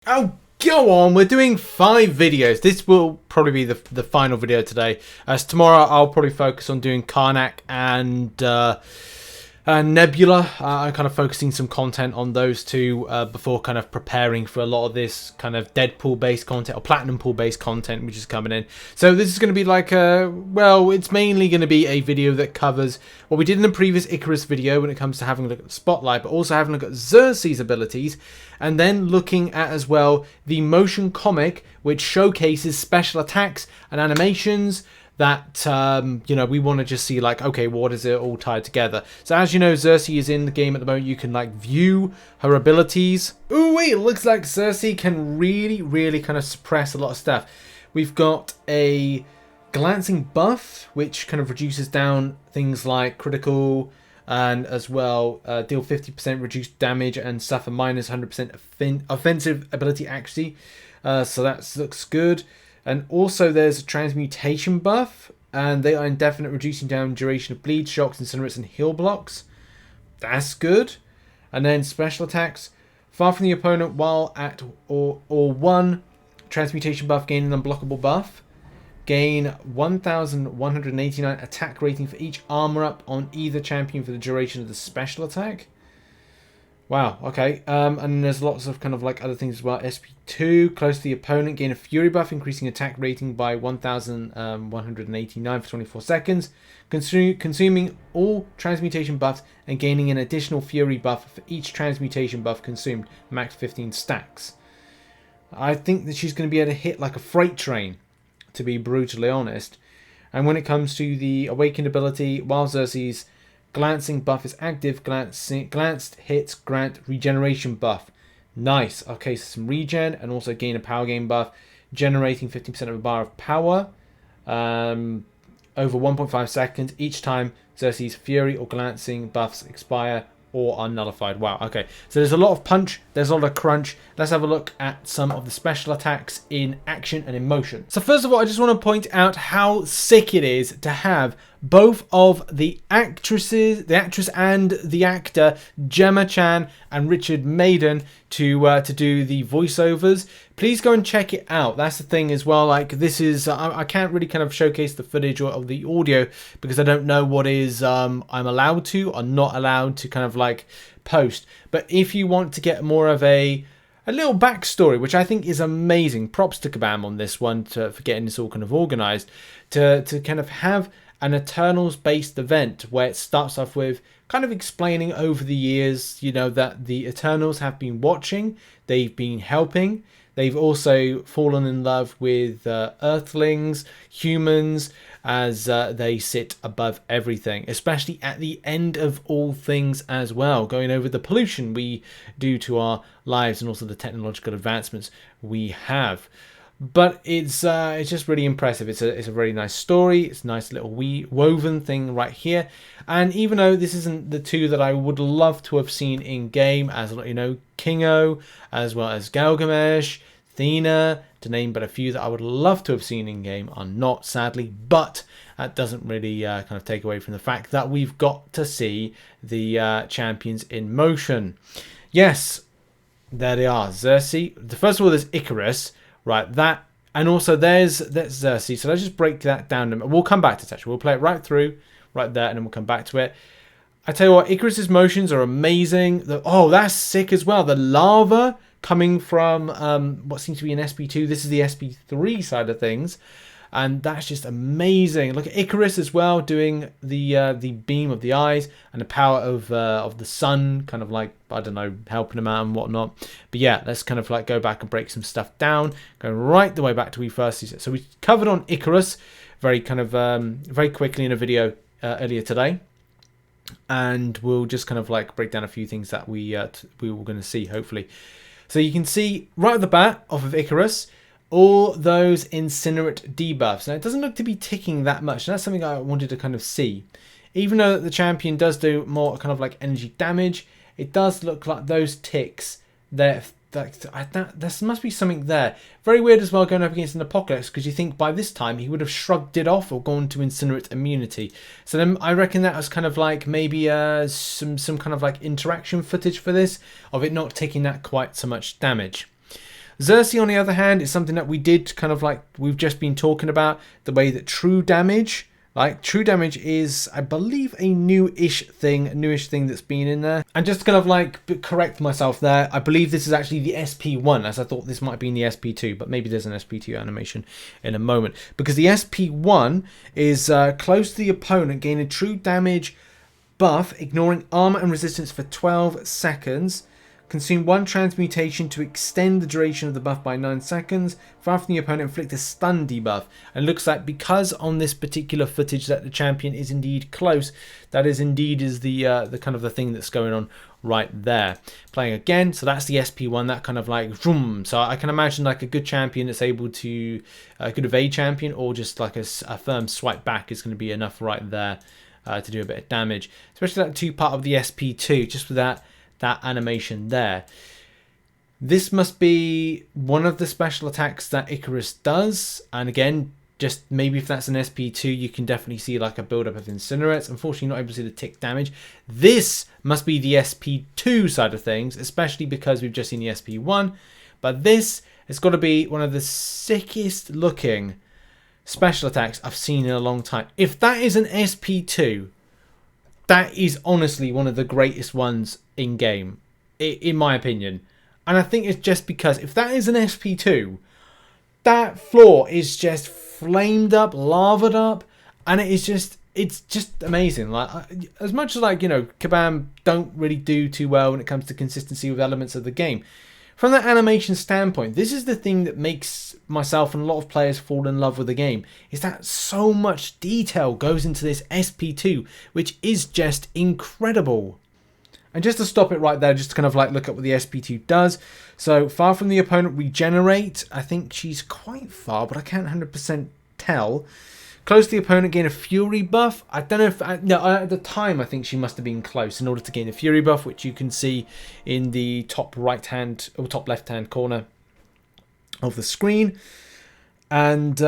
Oh, go on. We're doing 5 videos. This will probably be the final video today. As tomorrow, I'll probably focus on doing Karnak and Nebula. I'm kind of focusing some content on those two before kind of preparing for a lot of this kind of Deadpool based content or Platinum Pool based content which is coming in. So this is going to be like well, it's mainly going to be a video that covers what we did in the previous Icarus video when it comes to having a look at the spotlight, but also having a look at Sersi's abilities, and then looking at as well the motion comic which showcases special attacks and animations that you know, we want to just see, like, okay, what is it all tied together. So as you know, Sersi is in the game at the moment. You can like view her abilities. Ooh wait, it looks like Sersi can really kind of suppress a lot of stuff. We've got a glancing buff which kind of reduces down things like critical, and as well deal 50% reduced damage and suffer minus 100% offensive ability accuracy. So that looks good. And also there's a transmutation buff, and they are indefinite, reducing down duration of bleed, shocks, incinerates, and heal blocks. That's good. And then special attacks, far from the opponent while at or 1 transmutation buff, gain an unblockable buff. Gain 1,189 attack rating for each armor up on either champion for the duration of the special attack. Wow, okay. And there's lots of kind of like other things as well. SP2, close to the opponent, gain a fury buff, increasing attack rating by 1,189 for 24 seconds, consuming all transmutation buffs and gaining an additional fury buff for each transmutation buff consumed, max 15 stacks. I think that she's going to be able to hit like a freight train, to be brutally honest. And when it comes to the awakened ability, while Sersi's glancing buff is active, glanced hits grant regeneration buff. Nice. Okay, so some regen, and also gain a power gain buff, generating 50% of a bar of power over 1.5 seconds each time Sersi's fury or glancing buffs expire or are nullified. Wow, okay. So there's a lot of punch, there's a lot of crunch. Let's have a look at some of the special attacks in action and in motion. So first of all, I just want to point out how sick it is to have both of the actress and the actor, Gemma Chan and Richard Maiden, to do the voiceovers. Please go and check it out. That's the thing as well. Like, this is I can't really kind of showcase the footage or of the audio because I don't know what is I'm allowed to or not allowed to kind of like post. But if you want to get more of a little backstory, which I think is amazing, props to Kabam on this one for getting this all kind of organized, to kind of have an Eternals based event where it starts off with kind of explaining over the years, you know, that the Eternals have been watching, they've been helping, they've also fallen in love with Earthlings, humans, as they sit above everything, especially at the end of all things as well, going over the pollution we do to our lives and also the technological advancements we have. But it's just really impressive. It's a very nice story. It's a nice little woven thing right here. And even though this isn't the two that I would love to have seen in game, as you know, Kingo, as well as Galgamesh, Thena, to name but a few that I would love to have seen in game, are not, sadly. But that doesn't really kind of take away from the fact that we've got to see the champions in motion. Yes, there they are. Sersi. First of all, there's Icarus. Right, that, and also there's Sersi. So let's just break that down. We'll come back to touch. We'll play it right through, right there, and then we'll come back to it. I tell you what, Icarus's motions are amazing. Oh, that's sick as well. The lava coming from what seems to be an SP2. This is the SP3 side of things, and that's just amazing. Look at Icarus as well, doing the beam of the eyes and the power of the sun, kind of like, I don't know, helping him out and whatnot. But yeah, let's kind of like go back and break some stuff down, going right the way back to we first see it. So we covered on Icarus very quickly in a video earlier today, and we'll just kind of like break down a few things that we were going to see, hopefully. So you can see right at the bat off of Icarus, all those incinerate debuffs. Now, it doesn't look to be ticking that much, and that's something I wanted to kind of see. Even though the champion does do more kind of like energy damage, it does look like those ticks there. There must be something there. Very weird as well going up against an Apocalypse, because you think by this time he would have shrugged it off or gone to incinerate immunity. So then I reckon that was kind of like maybe some kind of like interaction footage for this, of it not taking that quite so much damage. Sersi, on the other hand, is something that we did kind of like we've just been talking about, the way that true damage, like true damage is, I believe, a newish thing that's been in there. And just to kind of like correct myself there, I believe this is actually the SP1, as I thought this might be in the SP2, but maybe there's an SP2 animation in a moment. Because the SP1 is close to the opponent, gaining true damage buff, ignoring armor and resistance for 12 seconds. Consume 1 transmutation to extend the duration of the buff by 9 seconds. Far from the opponent, inflict a stun debuff. And it looks like because on this particular footage that the champion is indeed close, that is indeed the kind of the thing that's going on right there. Playing again, so that's the SP1, that kind of like vroom. So I can imagine like a good champion that's able to, a good evade champion, or just like a firm swipe back is going to be enough right there to do a bit of damage. Especially that 2 part of the SP2, just with that animation there. This must be one of the special attacks that Icarus does, and again, just maybe if that's an SP2, you can definitely see like a build-up of incinerates. Unfortunately, not able to see the tick damage. This must be the SP2 side of things, especially because we've just seen the SP1, but this has got to be one of the sickest looking special attacks I've seen in a long time. If that is an SP2, that is honestly one of the greatest ones in game, in my opinion. And I think it's just because if that is an SP2, that floor is just flamed up, lavaed up, and it's just amazing. Like, as much as like, you know, Kabam don't really do too well when it comes to consistency with elements of the game, from that animation standpoint, this is the thing that makes myself and a lot of players fall in love with the game, is that so much detail goes into this SP2, which is just incredible. And just to stop it right there, just to kind of like look at what the SP2 does. So, far from the opponent, regenerate. I think she's quite far, but I can't 100% tell. Close to the opponent, gain a fury buff. I don't know if... at the time, I think she must have been close in order to gain a fury buff, which you can see in the top right-hand or top left-hand corner of the screen. And,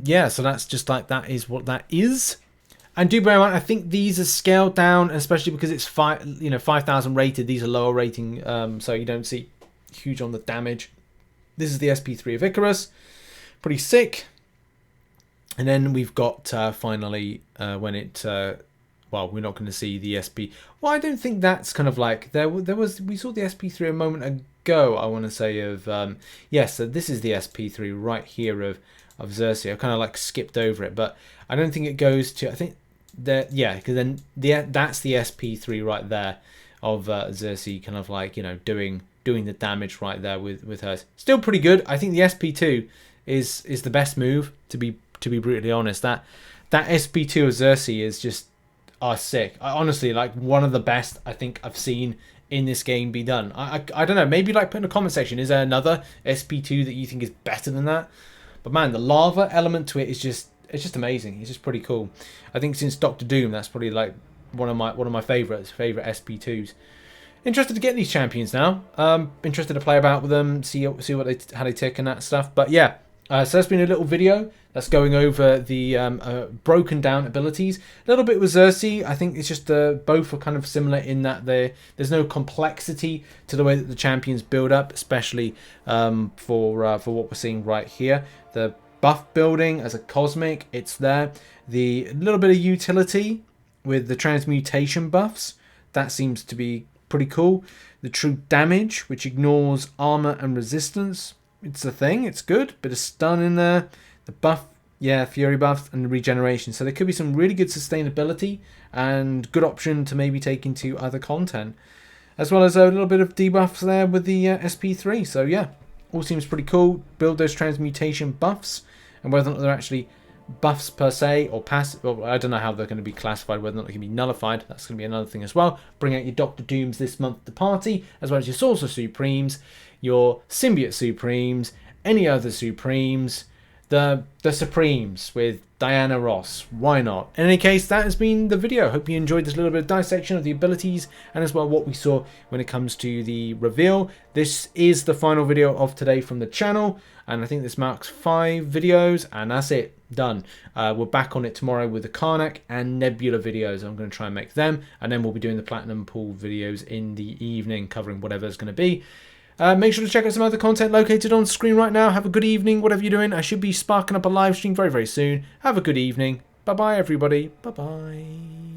yeah, so that's just like, that is what that is. And do bear in mind, I think these are scaled down, especially because it's 5,000 rated. These are lower rating, so you don't see huge on the damage. This is the SP3 of Icarus. Pretty sick. And then we've got finally when it well, we're not going to see the SP. Well, I don't think that's kind of like there was, we saw the SP3 a moment ago, I want to say, of yes, so this is the SP3 right here of Sersi. I kind of like skipped over it, but I don't think it goes to, I think that, yeah, because then that's the SP3 right there of Sersi, kind of like, you know, doing the damage right there with hers. Still pretty good. I think the SP2 is the best move, to be brutally honest. That SP2 of Sersi is just sick. Honestly, like one of the best I think I've seen in this game be done. I don't know, maybe like put in the comment section, is there another SP2 that you think is better than that? But man, the lava element to it is just, it's just amazing. It's just pretty cool. I think since Doctor Doom, that's probably like one of my favorite SP2s. Interested to get these champions now. Interested to play about with them, see what how they tick and that stuff. But yeah, so that's been a little video that's going over the broken down abilities. A little bit with Sersi. I think it's just both are kind of similar in that there's no complexity to the way that the champions build up, especially for what we're seeing right here. The buff building as a cosmic, it's there. The little bit of utility with the transmutation buffs, that seems to be pretty cool. The true damage, which ignores armor and resistance, it's a thing, it's good. Bit of stun in there. The buff, yeah, fury buffs and the regeneration. So there could be some really good sustainability and good option to maybe take into other content. As well as a little bit of debuffs there with the SP3. So yeah, all seems pretty cool. Build those transmutation buffs, and whether or not they're actually buffs per se or passive, well, I don't know how they're going to be classified, whether or not they can be nullified. That's going to be another thing as well. Bring out your Doctor Dooms this month to party, as well as your Sorcerer Supremes, your Symbiote Supremes, any other Supremes, the Supremes with Diana Ross. Why not? In any case, that has been the video. Hope you enjoyed this little bit of dissection of the abilities and as well what we saw when it comes to the reveal. This is the final video of today from the channel, and I think this marks 5 videos, and that's it. Done. We're back on it tomorrow with the Karnak and Nebula videos. I'm going to try and make them, and then we'll be doing the Platinum Pool videos in the evening, covering whatever it's going to be. Make sure to check out some other content located on screen right now. Have a good evening, whatever you're doing. I should be sparking up a live stream very, very soon. Have a good evening. Bye-bye, everybody. Bye-bye.